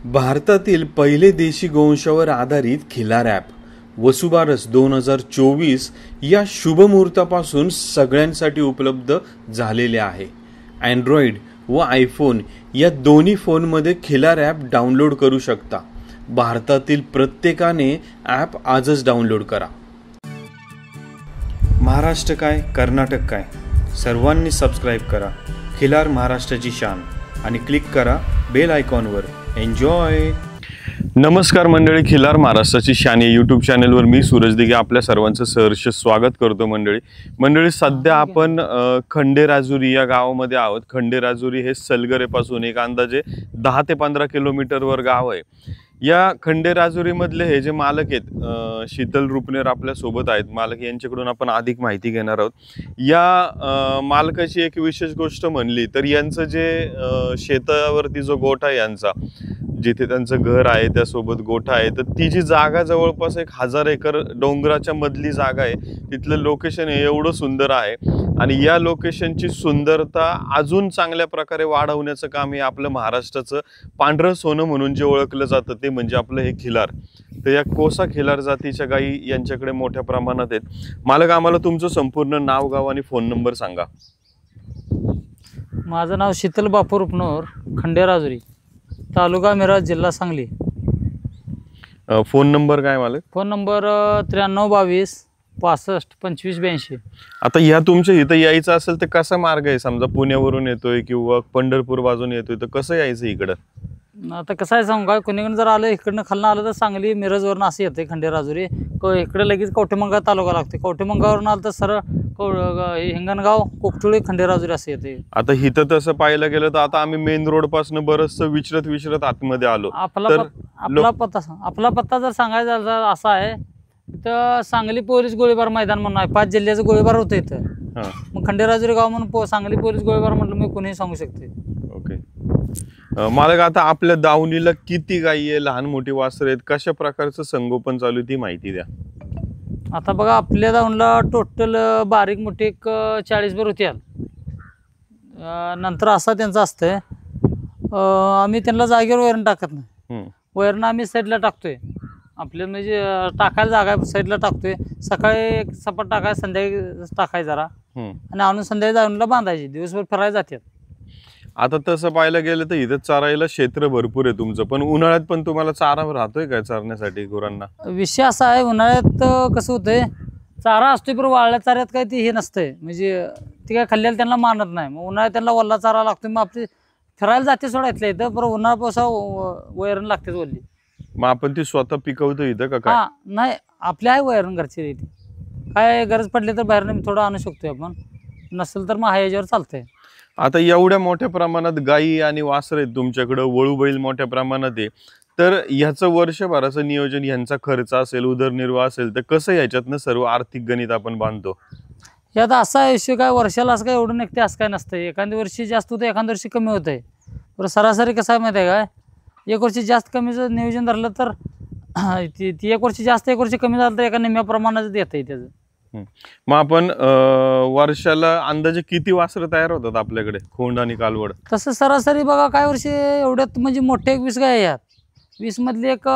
भारतातील पहिले देशी गोवंशावर आधारित खिलार ॲप वसुबारस 2024 या शुभमुहूर्तापासून सगळ्यांसाठी उपलब्ध झालेले आहे। अँड्रॉइड व आयफोन या दोन्ही फोनमध्ये खिलार ॲप डाउनलोड करू शकता। भारतातील प्रत्येकाने ॲप आजच डाउनलोड करा। महाराष्ट्र काय, कर्नाटक काय, सर्वांनी सबस्क्राइब करा खिलार महाराष्ट्राची शान आणि क्लिक करा बेल आयकॉनवर। एन्जॉय। नमस्कार मंडळी, खिलार महाराष्ट्राची शान या यूट्यूब चॅनलवर मी सूरज दिघे आपल्या सर्वांचं सहर्ष स्वागत करतो। मंडळी सध्या आपण खंडेराजुरी या गावामध्ये आहोत। खंडेराजुरी हे सलगरेपासून एक अंदाजे 10 ते 15 किलोमीटरवर गाव आहे। या खंडेराजुरी मधले हे जे मालक आहेत शीतल रुपनेर आपल्या सोबत आहेत। मालक यांच्याकडून आपण अधिक माहिती घेणार आहोत। या मालकाची एक विशेष गोष्ट म्हणली तर यांचं जे शेतावरती जो गोठा आहे यांचा, जिथे त्यांचं घर आहे त्यासोबत गोठा आहे, तर ती जी जागा जवळपास 1000 एकर डोंगराच्या मधली जागा आहे। तिथलं लोकेशन हे एवढं सुंदर आहे आणि या लोकेशनची सुंदरता अजून चांगल्या प्रकारे वाढवण्याचं काम हे आपलं महाराष्ट्राचं पांढरं सोनं म्हणून जे ओळखलं जातं ते म्हणजे आपलं हे खिलार। तर या कोसा खिलार जातीच्या गायी यांच्याकडे मोठ्या प्रमाणात आहेत। मालक, आम्हाला तुमचं संपूर्ण नाव, गाव आणि फोन नंबर सांगा। माझं नाव शीतल बापू रुपनोर, खंडेराजुरी, तालुका मिरज, जिल्हा सांगली। फोन नंबर काय मालक? Phone number 9322 65 25 82। आता ह्या तुमच्या इथं यायचं असेल तर कसा मार्ग आहे? समजा पुण्यावरून येतोय किंवा पंढरपूर बाजून येतोय तर कसं यायचं इकडं? आता कसं आहे सांगू का, कोणीकडून जर आलं इकडनं खालनं आलं तर सांगली मिरजवरून असं येते खंडेराजुरी। इकडे लगेच कवठेमंगा तालुका लागते। कवठेमंगावरून आलं तर सरळ हिंगणगाव, कोकटुळी, खंडेराजुरी असं येते। आता इथं तसं पाहायला गेलं तर आता आम्ही मेन रोड पासून बरंच विचरत आतमध्ये आलो। आपला पत्ता जर सांगायचा झाला असा आहे, इथं सांगली पोलीस गोळीबार मैदान म्हणून आहे। 5 जिल्ह्याचं गोळीबार होतं इथं। मग खंडेराजुरी गाव म्हणून सांगली पोलीस गोळीबार म्हटलं मी कोणीही सांगू शकते। ओके मालक, आता आपल्या दावणीला किती गायी आहे, लहान मोठी वासरं आहेत, कशा प्रकारचं संगोपन चालू आहे ती माहिती द्या। आता बघा, आपल्या दावणीला टोटल बारीक मोठी एक 40 भर होती। नंतर असा त्यांचं असतंय, आम्ही त्यांना जागेवर वैरण टाकत नाही। वैरण आम्ही साईडला टाकतोय। आपल्या म्हणजे टाकायला जागा साईडला टाकतोय। सकाळी एक सपाट टाकायचं, संध्याकाळी टाकायचं जरा आणि आणून संध्याकाळी दावणीला बांधायची। दिवसभर फिरायला जातात। आता तसं पाहायला गेलं तर इथं चारायला क्षेत्र भरपूर आहे तुमचं, पण उन्हाळ्यात पण तुम्हाला चारा राहतोय काय चरण्यासाठी गुरांना? विषय असा आहे, उन्हाळ्यात कसं होतंय, चारा असतोय पण वाळल्या चाऱ्यात काय ते हे नसतंय, म्हणजे ते काय खाल्ल्याला त्यांना मानत नाही। मग उन्हाळ्यात त्यांना वल्ला चारा लागतोय। मग आपली फिरायला जाते सोडा इथल्या इथं, पण उन्हाळ्यापासून वैरण लागतेच वल्ली। मग आपण ती स्वतः पिकवतो इथं का काय? नाही, आपली आहे वैरण घरची रीती। काय गरज पडली तर बाहेरनं थोडं आणू शकतोय आपण, नसेल तर मग ह्याच्यावर चालतंय। आता एवढ्या मोठ्या प्रमाणात गायी आणि वासर आहेत तुमच्याकडं, वळू बैल मोठ्या प्रमाणात आहे, तर ह्याचं वर्षभराचं नियोजन, ह्यांचा खर्च असेल, उदरनिर्वाह असेल, तर कसं ह्याच्यातनं सर्व आर्थिक गणित आपण बांधतो? यात असा विषय काय, वर्षाला असं काय एवढं निघते असं काय नसतं। एखाद्या वर्षी जास्त होतं, एखाद्या वर्षी कमी होतंय। बरं, सरासरी कसं आहे माहिती आहे काय, एक वर्षी जास्त कमीचं नियोजन धरलं तर ती एक वर्षी जास्त, एक वर्षी कमी झालं तर एका निम्म्या प्रमाणात येत आहे त्याचं। मग आपण वर्षाला अंदाजे किती वासरं तयार होतात आपल्याकडे, खोंड आणि कालवड? तसं सरासरी बघा, काय वर्षी एवढ्यात म्हणजे मोठे 20 गाय यात, 20 मधले एक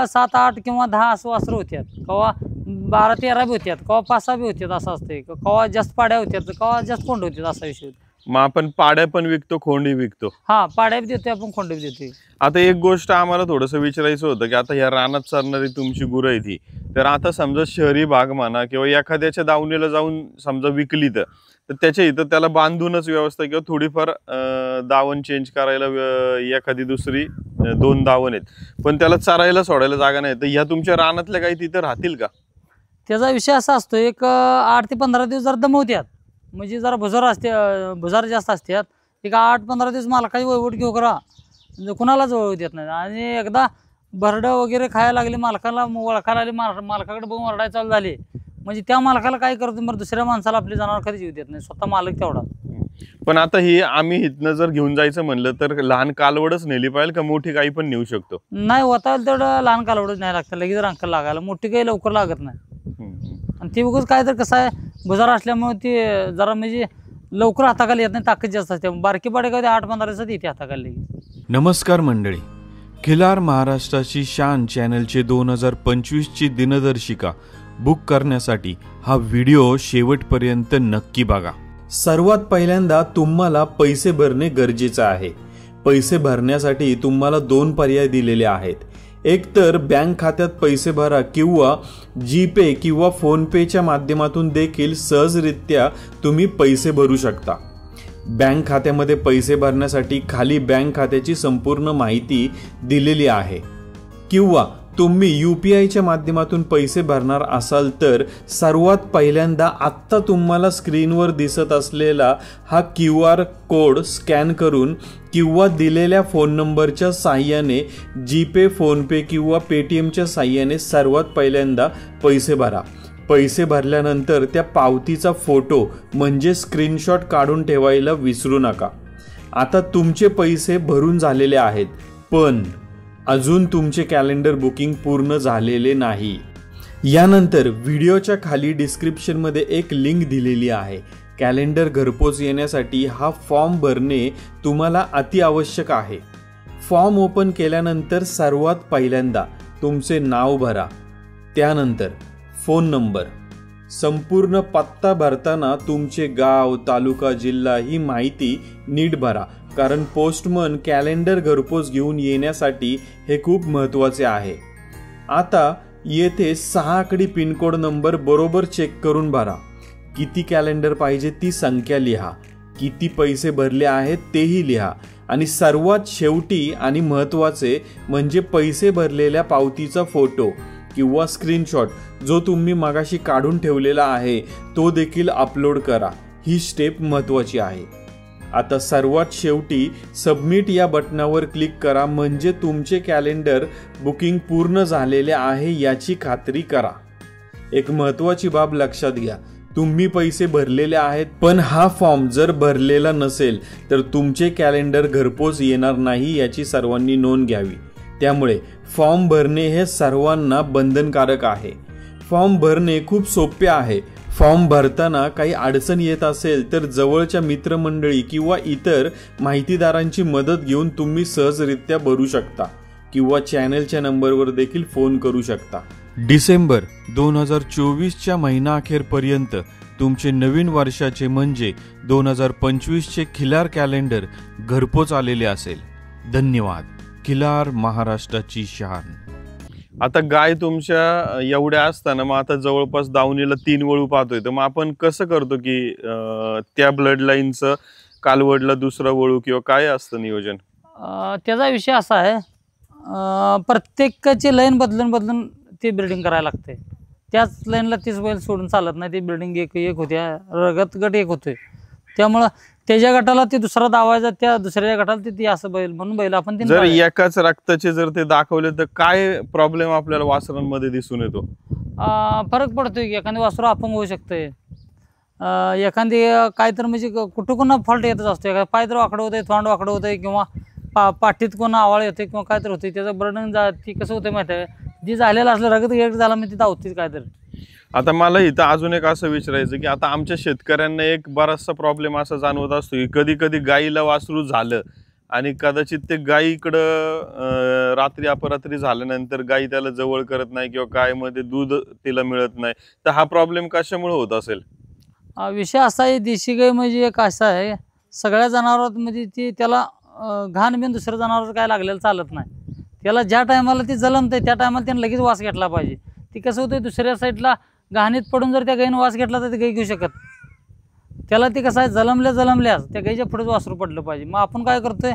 7, 8 किंवा 10 असं वासरं होत्यात। कवा 12, 13 बी होत्यात, कवा 5, 6 बी होत्यात। असं असते, कवा जास्त पाड्या होत्यात, कवा जास्त खोंड होत्यात, असा विषय। मग आपण पाड्या पण विकतो, खोंडी विकतो? पाड्या बी देतोय आपण, खोंड बी देतोय। आता एक गोष्ट आम्हाला थोडंसं विचारायचं होतं की आता ह्या रानात चालणारी तुमची गुरं आहे ती, तर आता समजा शहरी भाग म्हणा किंवा एखाद्याच्या दावणीला जाऊन समजा विकली तर त्याच्या इथं त्याला बांधूनच व्यवस्था किंवा थोडीफार दावण चेंज करायला एखादी दुसरी 2 दावण आहेत, पण त्याला चरायला सोडायला जागा नाही, तर ह्या तुमच्या रानातल्या काही तिथं राहतील का? त्याचा विषय असा असतो, एक 8 ते 15 दिवस जरा दमवत्यात, म्हणजे जरा भुजार जास्त असतात। एक 8-15 दिवस मालकाची वैवट घेऊ करा, कुणाला जवळ देत नाही। आणि एकदा भरडं वगैरे खायला लागले, मालकाला ओळखायला आले, मालकाकडे बघून ओरडायला चालू झाले, म्हणजे त्या मालकाला काय करतो, मग दुसऱ्या माणसाला आपले जनावर कधी जीव देत नाही, स्वतः मालक तेवढा। पण आता ही आम्ही इथनं जर घेऊन जायचं म्हणलं तर लहान कालवडच नेली पाहिजे का मोठी गाई पण नेऊ शकतो? नाही, होता तेवढं लहान कालवडच नाही लागतं, लगेच रांकाला लागायला, मोठी गाई लवकर लागत नाही। आणि ती बघूच काय तर कसं आहे, भुजार असल्यामुळे ती जरा म्हणजे लवकर हाताखाली येत नाही, ताकद जास्त असते। बारकी पाडे कधी 8-15 दिवसात येते हाताखाली। नमस्कार मंडळी, खिलार महाराष्ट्राची शान चॅनलचे 2025ची दिनदर्शिका बुक करण्यासाठी हा व्हिडिओ शेवटपर्यंत नक्की बघा. सर्वात पहिल्यांदा तुम्हाला पैसे भरणे गरजेचे आहे. पैसे भरण्यासाठी तुम्हाला 2 पर्याय दिलेले आहेत. एक तर बँक खात्यात पैसे भरा किंवा जीपे किंवा फोनपेच्या माध्यमातून देखील सहजरित्या तुम्ही पैसे भरू शकता. बँक खात्यामध्ये पैसे भरण्यासाठी खाली बँक खात्याची संपूर्ण माहिती दिलेली आहे. किंवा तुम्ही UPIच्या माध्यमातून पैसे भरणार असाल तर सर्वात पहिल्यांदा आत्ता तुम्हाला स्क्रीनवर दिसत असलेला हा QR कोड स्कॅन करून किंवा दिलेल्या फोन नंबरच्या साहाय्याने जीपे, फोनपे किंवा पेटीएमच्या साहाय्याने सर्वात पहिल्यांदा पैसे भरा. पैसे भरल्यानंतर त्या पावतीचा फोटो म्हणजे स्क्रीनशॉट काढून ठेवायला विसरू नका. आता तुमचे पैसे भरून झालेले आहेत, पण अजून तुमचे कॅलेंडर बुकिंग पूर्ण झालेले नाही. यानंतर व्हिडिओच्या खाली डिस्क्रिप्शनमध्ये एक लिंक दिलेली आहे. कॅलेंडर घरपोच येण्यासाठी हा फॉर्म भरणे तुम्हाला अति आवश्यक आहे. फॉर्म ओपन केल्यानंतर सर्वात पहिल्यांदा तुमचे नाव भरा, त्यानंतर फोन नंबर, संपूर्ण पत्ता भरताना तुमचे गाव, तालुका, जिल्हा ही माहिती नीट भरा, कारण पोस्टमन कॅलेंडर घरपोच घेऊन येण्यासाठी हे खूप महत्त्वाचे आहे. आता येथे 6 आकडी पिनकोड नंबर बरोबर चेक करून भरा. किती कॅलेंडर पाहिजे ती संख्या लिहा, किती पैसे भरले आहेत तेही लिहा आणि सर्वात शेवटी आणि महत्त्वाचे म्हणजे पैसे भरलेल्या पावतीचा फोटो किंवा स्क्रीनशॉट जो तुम्ही मगाशी काढून ठेवलेला आहे तो देखील अपलोड करा. ही स्टेप महत्त्वाची आहे. आता सर्वात शेवटी सबमिट या बटनावर क्लिक करा, म्हणजे तुमचे कॅलेंडर बुकिंग पूर्ण झालेले आहे याची खात्री करा. एक महत्त्वाची बाब लक्षात घ्या, तुम्ही पैसे भरलेले आहेत पण हा फॉर्म जर भरलेला नसेल तर तुमचे कॅलेंडर घरपोच येणार नाही याची सर्वांनी नोंद घ्यावी. त्यामुळे फॉर्म भरणे हे सर्वांना बंधनकारक आहे. फॉर्म भरणे खूप सोपे आहे. फॉर्म भरताना काही अडचण येत असेल तर जवळच्या मित्रमंडळी किंवा इतर माहितीदारांची मदत घेऊन तुम्ही सहजरित्या भरू शकता किंवा चॅनलच्या नंबरवर देखील फोन करू शकता. डिसेंबर 2024च्या महिनाअखेरपर्यंत तुमचे नवीन वर्षाचे म्हणजे 2025चे खिलार कॅलेंडर घरपोच आलेले असेल. धन्यवाद. खिलार महाराष्ट्राची शान. आता गाय तुमच्या एवढ्या असताना मग आता जवळपास दावणीला 3 वळू पाहतोय, तर मग आपण कसं करतो की त्या ब्लड लाईनचं कालवडला दुसरा वळू किंवा काय असतं नियोजन? त्याचा विषय असा आहे, प्रत्येकाची लाईन बदलून ती ब्रीडिंग करायला लागते. त्याच लाईनला 30 बैल सोडून चालत नाही. ती ब्रीडिंग एक होत्या, रगत गट एक होतोय. त्यामुळं त्याच्या गटाला ते दुसरा दावायचा, त्या दुसऱ्या गटाला ते असं बैल म्हणून बैल आपण जर एकाच रक्ताचे जर ते दाखवले तर काय प्रॉब्लेम आपल्याला वासरांमध्ये दिसून येतो? फरक पडतोय की एखादी वासरू अपंग होऊ शकते, एखादी काय तर म्हणजे कुठं कोणा फॉल्ट येतच असतो. पाय तर वाकडं होतंय, तोंड वाकडं होतंय किंवा पाठीत कोण आवाळ येते किंवा काय तर होते. त्याचं बर्डन ती कसं होतं माहिती आहे, जी झालेलं असलं रगत गेट झाला म्हणजे ती धावतीच काय तर. आता मला इथं अजून एक असं विचारायचं की आता आमच्या शेतकऱ्यांना एक बराचसा प्रॉब्लेम असा जाणवत असतो की कधी कधी गाईला वासरू झालं आणि कदाचित ते गाईकडं रात्री अपरात्री झाल्यानंतर गाई त्याला जवळ करत नाही किंवा गायमध्ये दूध तिला मिळत नाही, तर हा प्रॉब्लेम कशामुळे होत असेल? विषय असा आहे, देशी गाय म्हणजे एक असा आहे, सगळ्या जनावरांमध्ये ती त्याला घाण बिन दुसऱ्या जनावर काय लागलेलं चालत नाही. त्याला ज्या टायमाला ती जलमते त्या टायमाला त्याने लगेच वास घेतला पाहिजे. ती कसं होतं, दुसऱ्या साईडला घाणीत पडून जर त्या गायीनं वास घेतला तर ती गाय घेऊ शकत. त्याला ते कसं आहे, जलमल्यास त्या गायीच्या पुढेच वासरू पडलं पाहिजे. मग आपण काय करतोय,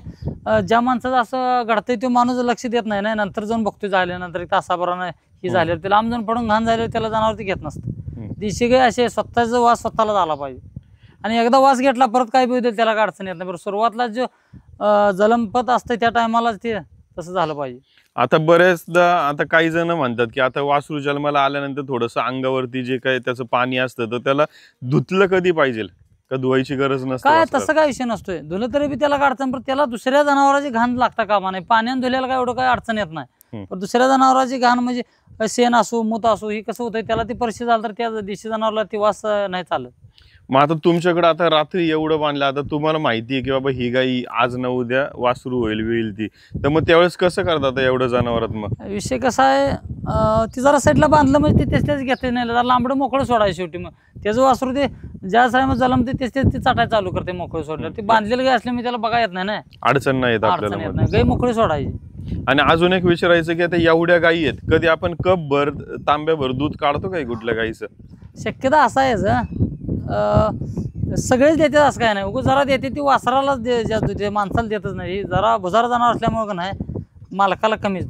ज्या माणसाचं असं घडतंय तो माणूस लक्ष देत नाही, नंतर जाऊन बघतोय झाल्यानंतर एक तासाभरानं ही झाल्यावर त्याला आम जाऊन पडून घाण झाल्यावर त्याला जनावर ते घेत नसतं. देशी गाय असे स्वतःचा वास स्वतःला झाला पाहिजे आणि एकदा वास घेतला परत काय बी होईल त्याला अडचण येत नाही. बरं, सुरुवातला जो जलमपत असतं त्या टायमाला ते तसं झालं पाहिजे. आता बरेचदा आता काही जण म्हणतात की आता वासरू जन्माला आल्यानंतर थोडंसं अंगावरती जे काही त्याचं पाणी असतं तर त्याला धुतलं कधी पाहिजे का धुवायची गरज नसते? काय तसं काय विषय नसतोय. धुलं तरी बी त्याला अडचण, पण त्याला दुसऱ्या जनावराची घाण लागता कामा नाही. पाण्याने धुल्याला काय एवढं काय अडचण येत नाही, पण दुसऱ्या जनावराची घाण म्हणजे शेण असो मूत असो ही कसं होतंय, त्याला ती परिस्थिती झालं तर त्या देशी जनावराला ती वास नाही चालत. मग आता तुमच्याकडे आता रात्री एवढं बांधलं, आता तुम्हाला माहिती आहे की बाबा ही गाई आज न उद्या वासरू होईल ती, तर मग त्यावेळेस कसं करतात एवढं जनावरात? मग विषय कसा आहे, ती जरा साईडला बांधलं म्हणजे ते तेच घेते नाही, जरा लांबडं मोकळं सोडायचं शेवटी. मग त्याचं वासरू ते ज्या साईड जलमते तेच ते चाटाय चालू करते मोकळं सोडलं. ते बांधलेलं गाय असल्यामुळे त्याला बघा येत नाही ना, अडचण नाही येत अडचण येत आपल्याला. नाही, गाय मोकळी सोडायची. आणि अजून एक विचारायचं की आता एवढ्या गायी आहेत, कधी आपण कप भर तांब्याभर दूध काढतो काय कुठल्या गाईचं? शक्यता असा आहे सगळेच देतात असं काय नाही, उगाच जरा देते ती वासरालाच देते, माणसाला देतच नाही. जरा भुजार जनावर असल्यामुळे का नाही मालकाला कमीच.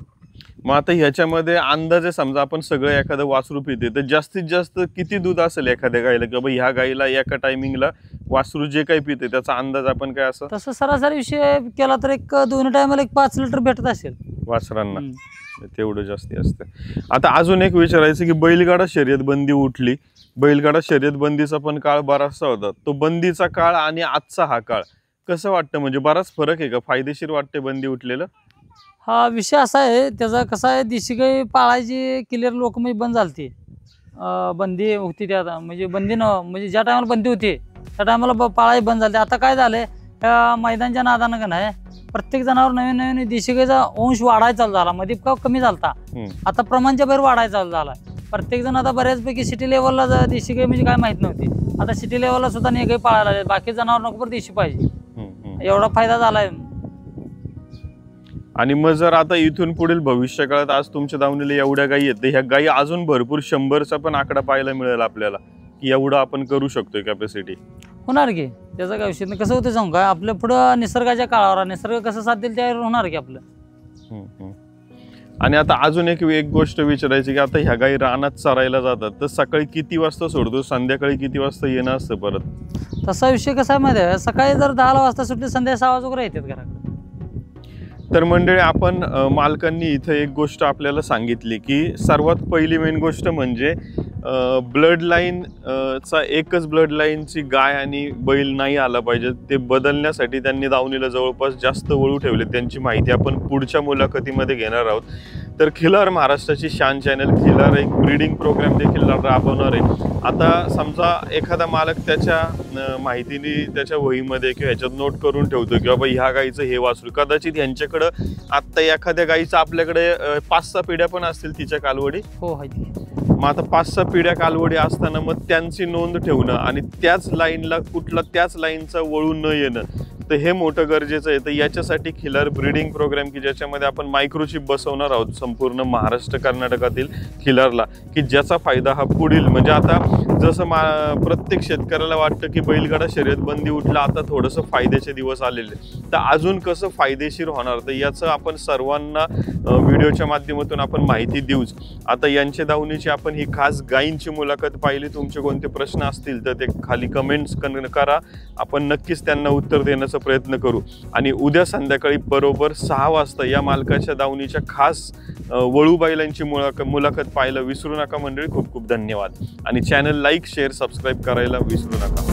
मग आता ह्याच्यामध्ये अंदाजे समजा आपण सगळं एखादं वासरू पिते, तर जास्तीत जास्त किती दूध असेल एखाद्या गाईला, की बाबा ह्या गाईला एका टायमिंगला वासरू जे काही पिते त्याचा अंदाज आपण काय असं तसं सरासरी विषय केला तर एक दोन्ही टायमाला 5 लिटर भेटत असेल वासरांना? तेवढं जास्ती असतं. आता अजून एक विचारायचं की बैलगाडा शर्यत बंदी उठली, बैलगाडा शर्यत बंदीचा पण काळ बराचसा होता, तो बंदीचा काळ आणि आजचा हा काळ कसं वाटतं? म्हणजे बराच फरक आहे का? फायदेशीर वाटते बंदी उठलेलं? हा विषय असा आहे, त्याचा कसा आहे, देशी गाई पाळायची क्लिअर लोक म्हणजे बंद झालती. बंदी होती त्या म्हणजे बंदी म्हणजे ज्या टायमाला बंदी होती त्या टायमाला पाळायची बंद झाली. आता काय झालंय, त्या मैदानच्या नादानं का नाही प्रत्येक जनावर नवीन नवीन देशी गाईचा अंश वाढायला चालू झाला. मध्ये कमी झालता, आता प्रमाणच्या बाहेर वाढायला चालू झाला. प्रत्येक जण आता बऱ्याचपैकी सिटी लेवलला देशी गाई म्हणजे काय माहित नव्हती, आता सिटी लेवलला सुद्धा नाही गाई पाळायला लागले. बाकी जनावर नको पण देशी पाहिजे, एवढा फायदा झालाय. आणि मग जर आता इथून पुढील भविष्य काळात आज तुमच्या दावणीला एवढ्या गायी आहेत, ह्या गायी अजून भरपूर 100चा पण आकडा पाहायला मिळेल आपल्याला, की एवढं आपण करू शकतोय कॅपॅसिटी? होणार की, त्याचा काय विषय नाही. कसं होतं सांगू का, आपल्या पुढं निसर्गाच्या काळावर निसर्ग कसं साथ देईल त्यावर होणार की आपलं. आणि आता अजून एक गोष्ट विचारायची की आता ह्या गायी रानात चरायला जातात, तर सकाळी किती वाजता सोडतो, संध्याकाळी किती वाजता येणं असतं परत? तसा विषय कसा आहे माहिती आहे, सकाळी जर 10 वाजता सुटली संध्याकाळी 6 वाजता येतात घराकडे. तर मंडळी, आपण मालकांनी इथं एक गोष्ट आपल्याला सांगितली की सर्वात पहिली मेन गोष्ट म्हणजे ब्लड लाईन चा एकच ब्लड लाईनची गाय आणि बैल नाही आला पाहिजे. ते बदलण्यासाठी त्यांनी दावणीला जवळपास जास्त वळू ठेवले. त्यांची माहिती आपण पुढच्या मुलाखतीमध्ये घेणार आहोत. तर खिलार महाराष्ट्राची शान चॅनल खिलार एक ब्रीडिंग प्रोग्राम देखील राबवणार आहे. आता समजा एखादा मालक त्याच्या माहितीने त्याच्या वहीमध्ये किंवा ह्याच्यात नोट करून ठेवतो की बाबा ह्या गाईचं हे वासरू, कदाचित यांच्याकडं आत्ता एखाद्या गाईचं आपल्याकडे 5-6 पिढ्या पण असतील तिच्या कालवडी. हो, मग आता 5-6 पिढ्या कालवडी असताना मग त्यांची नोंद ठेवणं आणि त्याच लाईनला त्याच लाईनचा वळू न येणं, तर हे मोठं गरजेचं आहे. तर याच्यासाठी खिलार ब्रीडिंग प्रोग्राम की ज्याच्यामध्ये आपण मायक्रोचिप बसवणार आहोत संपूर्ण महाराष्ट्र कर्नाटकातील खिलारला, की ज्याचा फायदा हा पुढील म्हणजे आता जसं प्रत्येक शेतकऱ्याला वाटतं की बैलगाडा शर्यत बंदी उठला, आता थोडंसं फायद्याचे दिवस आलेले, तर अजून कसं फायदेशीर होणार, तर याचं आपण सर्वांना व्हिडिओच्या माध्यमातून आपण माहिती देऊच. आता यांच्या दावणीची आपण ही खास गायींची मुलाखत पाहिली. तुमचे कोणते प्रश्न असतील तर ते खाली कमेंट्स करा, आपण नक्कीच त्यांना उत्तर देण्याचा प्रयत्न करू. आणि उद्या संध्याकाळी बरोबर 6 वाजता या मालकाच्या दावणीच्या खास वळू बैलांची मुलाखत पाहायला विसरू नका मंडळी. खूप खूप धन्यवाद. आणि चॅनल लाईक, शेअर, सबस्क्राईब करायला विसरू नका.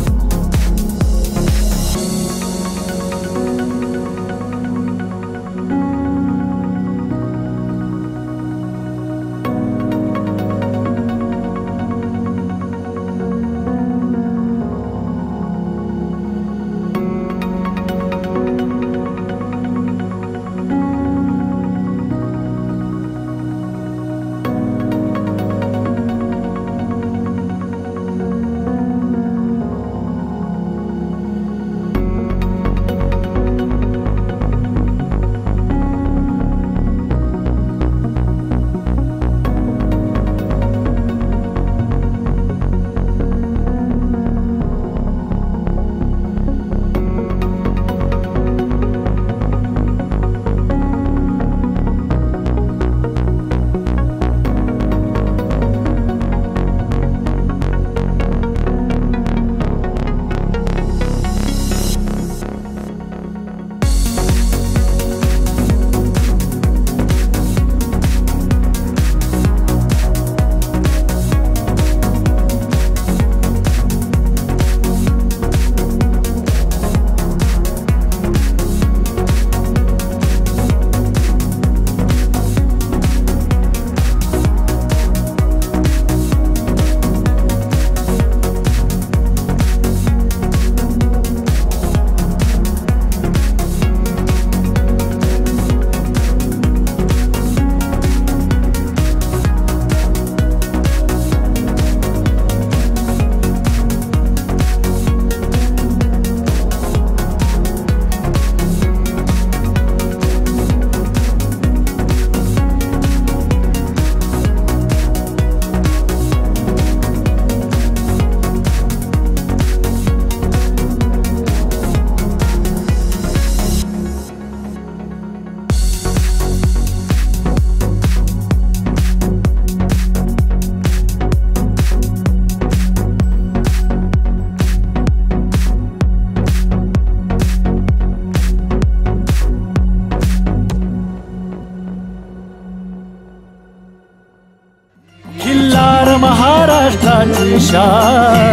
महाराष्ट्राची शान